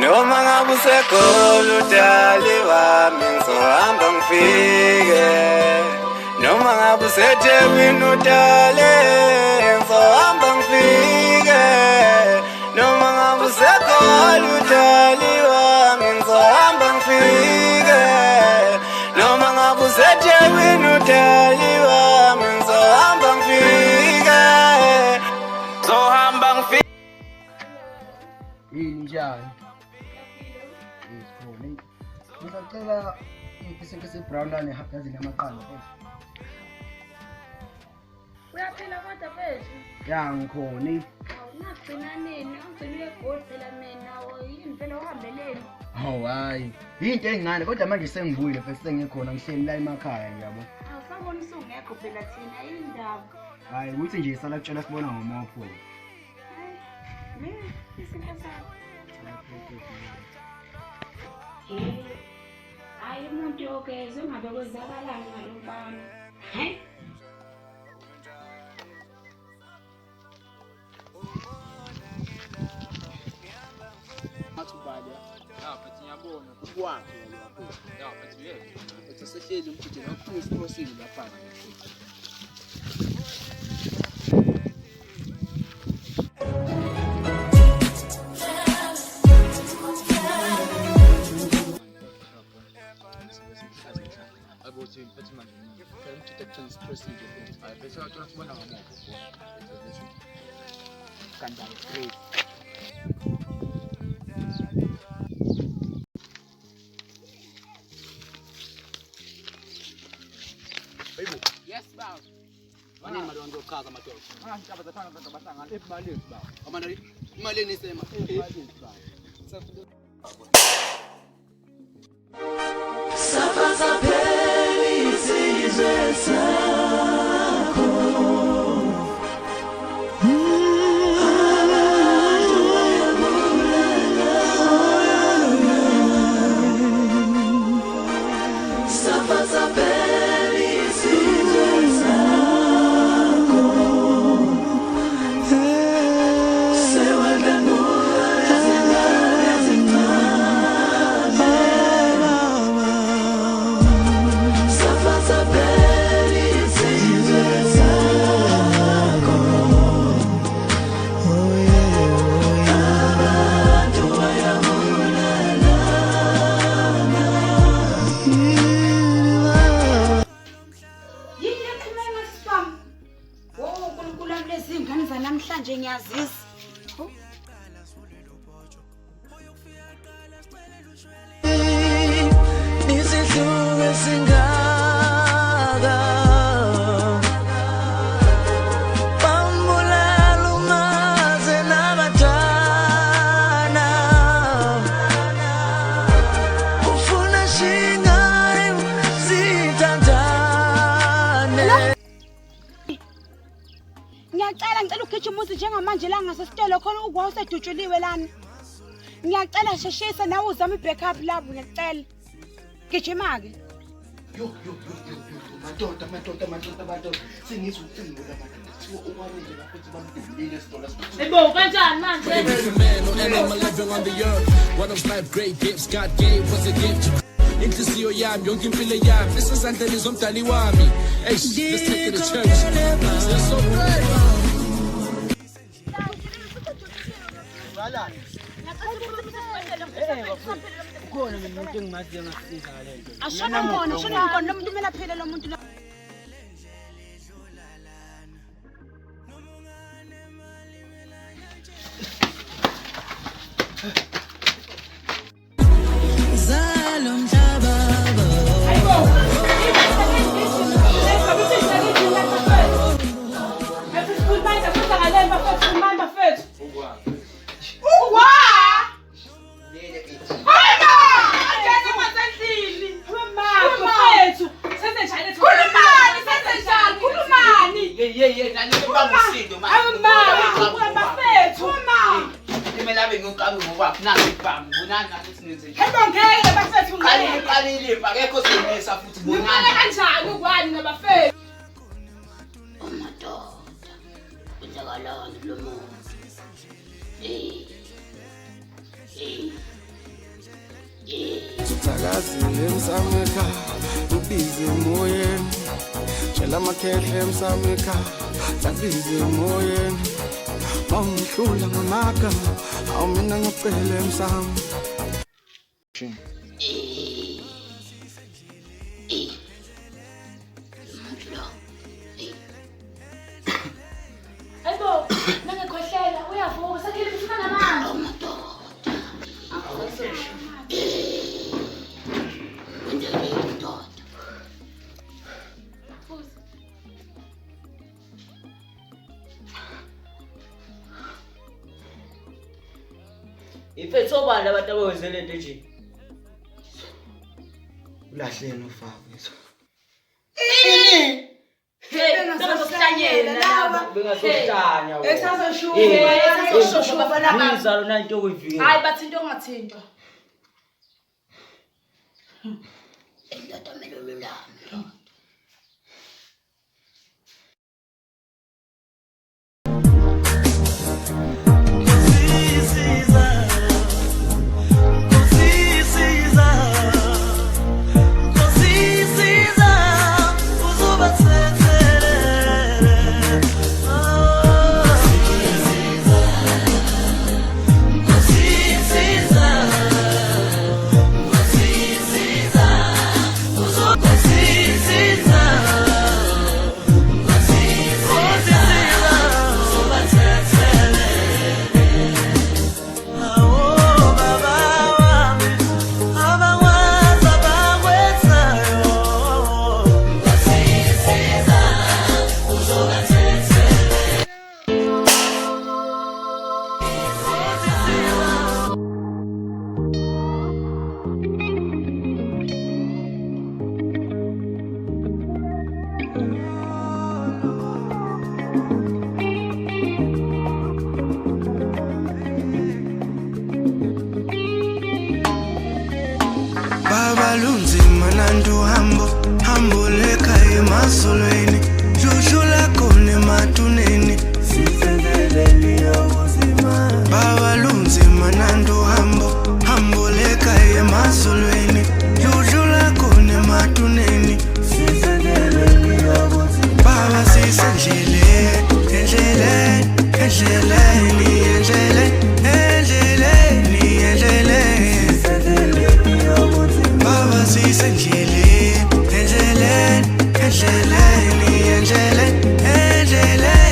noma ngabe usekhona udali wami ngizohamba ngifike noma ngabe useThekwini udali ngizohamba ngifike noma ngabe usekhona udali wami ngizohamba ngifike noma ngabe useThekwini udali wami ngizohamba ngifike ngizohamba ngifike yini njani? Ngicela isekese brown lane haphezulu amaqanda phela. Uyaphila kodwa phezulu? Ya ngikhona. Awungagcina nini? Ungcine gold phela mina yini phela uhambeleni? Hawu hayi. Into engane kodwa manje sengibuyile phela sengikhona ngihleli la emakhaya ngiyabo. Awusabona usungekho phela thina indaba. Hayi uthi nje isala kutshela sibona ngomopho. Hayi. Isinto sakho. Hayi umuntu ogeze ungabe kwezakalani ngalobani. Hayi. Mathubali lapha ngiyabona ukwakhe lapho lapha yebo ethi sehleli umthetho nokuphuma isikhosini lapha abuthi mfethu manje ngicela umthetho transcription hayi bese wathola sibona ngamoko kanjani straight yes baba manje imali wanto ochaza madoda ngicaba zathanga kodwa bahlangana emalini baba amana imali enisema emalini baba Sabaza pheli isizwe sakho Sabaza pheli isizwe sakho Sewenda nura ezingane Sabaza pheli isizwe sakho Abantu bayabulalana Yini eqhubeka sifam? UNkulunkulu amlezi ingane zanamhlanje ngiyazisa. Nisihluke singaka Bambulala umaze nabatana Ufuna shingayo sithandane Ngiyacela ugijima umuzi njengamanje la ngasesitolo khona ukwazi usedutshuliwe lana. Ngiyacela sheshisa nawe uzame i-backup labo ngiyacela. Gijima ke. Yo madoda sengizwe ucingo la madoda kuthiwa ukwanele lapho ukuthi bamdubulile esitolo Ebo kanjani manje? Every man or animal living on the earth. One of life's great gifts God gave was a gift. Inhliziyo yami yonke impilo yami isezandleni zomdali wami. Hey, let's take it to church. It's so great. ukhona umuntu engimaziyo ngasiza ngalento Ashona ngona, shona ngona lo muntu kumele aphele lo muntu lo. Zalo mhlaba ye nani bangisindo manje kumele abe ngoqabi ngokwakhe nasi ibhamu bonana ukuthi nenze njani Ngeke bafethu ngeke. qalile akekho sinesa futhi Ngibona bonana kanjani ukwani nabafethu? Madoda, kwenzakalani kulo muntu? sakazile emsameka ubize emoyeni tshela amakhehle emsameka sabize emoyeni mawungihlula ngamagama awumina ngicela emsamo Ebo, nangekhohlela uyavuka sakhile ufuna namanzi. Ifetho bani abantu abawenze lento nje? Ulahleni ufafethu. Bengasohlanyela laba. Bengasohlanya wona. Esazoshuba laba. Ngizalo na into okuyivikela. Hayi bathi into ongathintwa. Endatamelo lolami. Lunzima nandu hambo leka emasolweni shushu lako nematuneni Baba lunzima nandu hambo leka emasolweni shushu lako nematuneni Baba endleleni